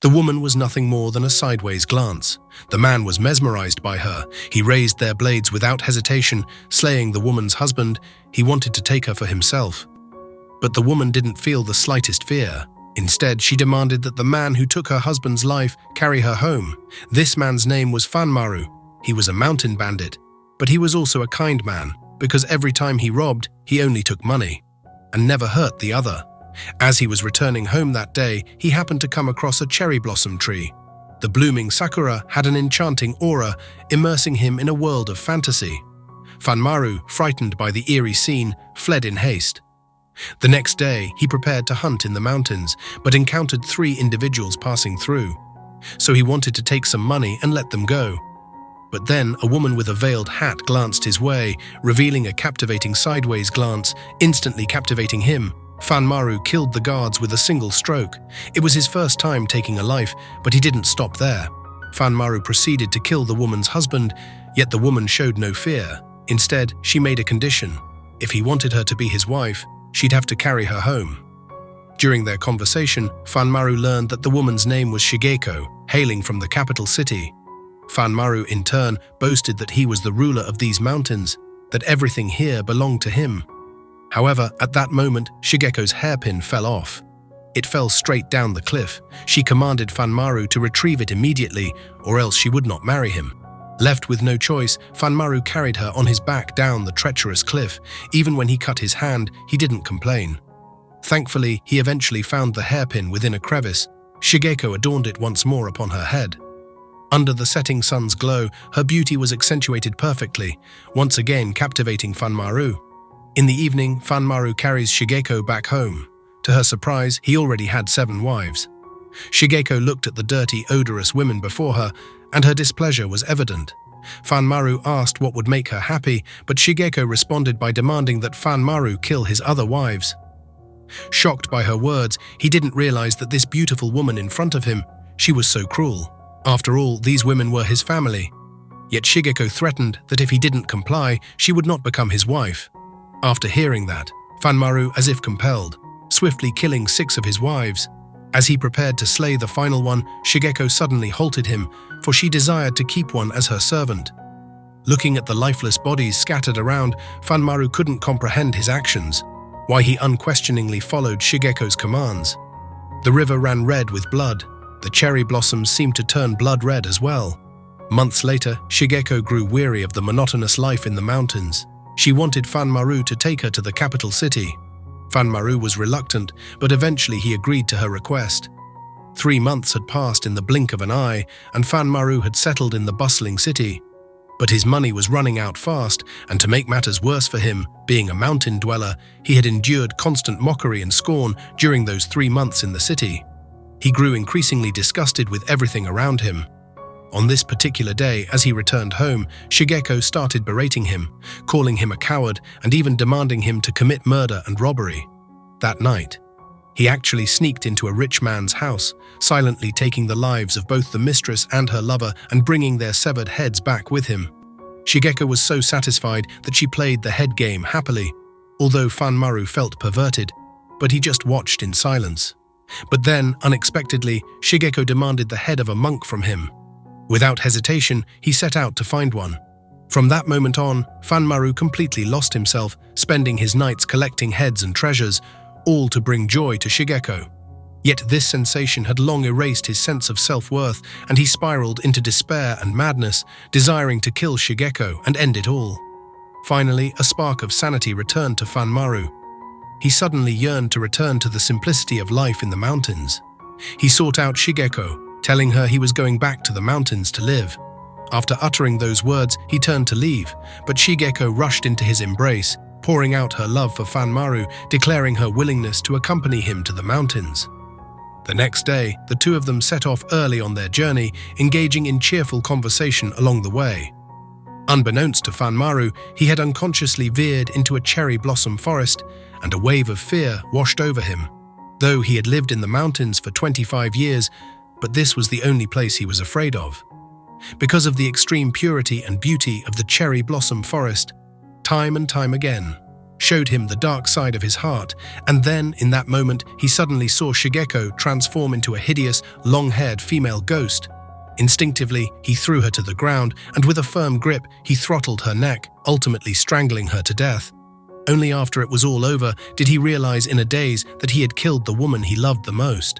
The woman was nothing more than a sideways glance. The man was mesmerized by her. He raised their blades without hesitation, slaying the woman's husband. He wanted to take her for himself. But the woman didn't feel the slightest fear. Instead, she demanded that the man who took her husband's life carry her home. This man's name was Fanmaru. He was a mountain bandit, but he was also a kind man, because every time he robbed, he only took money and never hurt the other. As he was returning home that day, he happened to come across a cherry blossom tree. The blooming sakura had an enchanting aura, immersing him in a world of fantasy. Fanmaru, frightened by the eerie scene, fled in haste. The next day, he prepared to hunt in the mountains, but encountered 3 individuals passing through. So he wanted to take some money and let them go. But then a woman with a veiled hat glanced his way, revealing a captivating sideways glance, instantly captivating him. Fanmaru killed the guards with a single stroke. It was his first time taking a life, but he didn't stop there. Fanmaru proceeded to kill the woman's husband, yet the woman showed no fear. Instead, she made a condition. If he wanted her to be his wife, she'd have to carry her home. During their conversation, Fanmaru learned that the woman's name was Shigeko, hailing from the capital city. Fanmaru, in turn, boasted that he was the ruler of these mountains, that everything here belonged to him. However, at that moment, Shigeko's hairpin fell off. It fell straight down the cliff. She commanded Fanmaru to retrieve it immediately, or else she would not marry him. Left with no choice, Fanmaru carried her on his back down the treacherous cliff. Even when he cut his hand, he didn't complain. Thankfully, he eventually found the hairpin within a crevice. Shigeko adorned it once more upon her head. Under the setting sun's glow, her beauty was accentuated perfectly, once again captivating Fanmaru. In the evening, Fanmaru carries Shigeko back home. To her surprise, he already had 7 wives. Shigeko looked at the dirty, odorous women before her, and her displeasure was evident. Fanmaru asked what would make her happy, but Shigeko responded by demanding that Fanmaru kill his other wives. Shocked by her words, he didn't realize that this beautiful woman in front of him, she was so cruel. After all, these women were his family. Yet Shigeko threatened that if he didn't comply, she would not become his wife. After hearing that, Fanmaru, as if compelled, swiftly killing 6 of his wives. As he prepared to slay the final one, Shigeko suddenly halted him, for she desired to keep one as her servant. Looking at the lifeless bodies scattered around, Fanmaru couldn't comprehend his actions, why he unquestioningly followed Shigeko's commands. The river ran red with blood. The cherry blossoms seemed to turn blood red as well. Months later, Shigeko grew weary of the monotonous life in the mountains. She wanted Fanmaru to take her to the capital city. Fanmaru was reluctant, but eventually he agreed to her request. 3 months had passed in the blink of an eye, and Fanmaru had settled in the bustling city. But his money was running out fast, and to make matters worse for him, being a mountain dweller, he had endured constant mockery and scorn during those 3 months in the city. He grew increasingly disgusted with everything around him. On this particular day, as he returned home, Shigeko started berating him, calling him a coward and even demanding him to commit murder and robbery. That night, he actually sneaked into a rich man's house, silently taking the lives of both the mistress and her lover and bringing their severed heads back with him. Shigeko was so satisfied that she played the head game happily, although Fanmaru felt perverted, but he just watched in silence. But then, unexpectedly, Shigeko demanded the head of a monk from him. Without hesitation, he set out to find one. From that moment on, Fanmaru completely lost himself, spending his nights collecting heads and treasures, all to bring joy to Shigeko. Yet this sensation had long erased his sense of self-worth, and he spiraled into despair and madness, desiring to kill Shigeko and end it all. Finally, a spark of sanity returned to Fanmaru. He suddenly yearned to return to the simplicity of life in the mountains. He sought out Shigeko, telling her he was going back to the mountains to live. After uttering those words, he turned to leave, but Shigeko rushed into his embrace, pouring out her love for Fanmaru, declaring her willingness to accompany him to the mountains. The next day, the 2 of them set off early on their journey, engaging in cheerful conversation along the way. Unbeknownst to Fanmaru, he had unconsciously veered into a cherry blossom forest, and a wave of fear washed over him. Though he had lived in the mountains for 25 years, but this was the only place he was afraid of. Because of the extreme purity and beauty of the cherry blossom forest, time and time again, showed him the dark side of his heart, and then, in that moment, he suddenly saw Shigeko transform into a hideous, long-haired female ghost. Instinctively, he threw her to the ground, and with a firm grip, he throttled her neck, ultimately strangling her to death. Only after it was all over did he realize in a daze that he had killed the woman he loved the most.